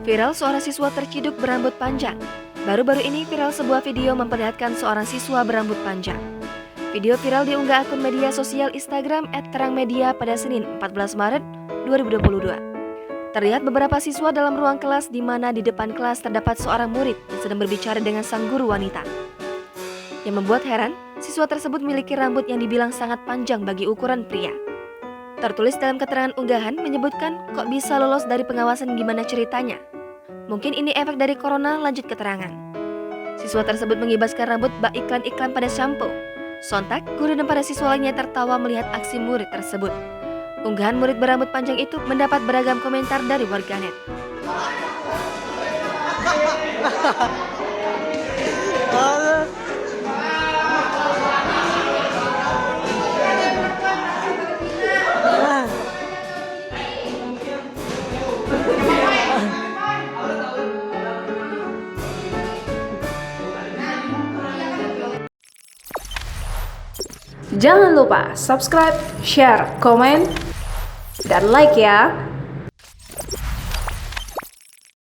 Viral seorang siswa terciduk berambut panjang. Baru-baru ini viral sebuah video memperlihatkan seorang siswa berambut panjang. Video viral diunggah akun media sosial Instagram @terangmedia pada Senin 14 Maret 2022. Terlihat beberapa siswa dalam ruang kelas di mana di depan kelas terdapat seorang murid yang sedang berbicara dengan sang guru wanita. Yang membuat heran, siswa tersebut memiliki rambut yang dibilang sangat panjang bagi ukuran pria. Tertulis dalam keterangan unggahan menyebutkan kok bisa lolos dari pengawasan, gimana ceritanya. Mungkin ini efek dari corona, lanjut keterangan. Siswa tersebut mengibaskan rambut bak iklan-iklan pada shampoo. Sontak, guru dan para siswa lainnya tertawa melihat aksi murid tersebut. Unggahan murid berambut panjang itu mendapat beragam komentar dari warganet. Jangan lupa subscribe, share, komen, dan like ya.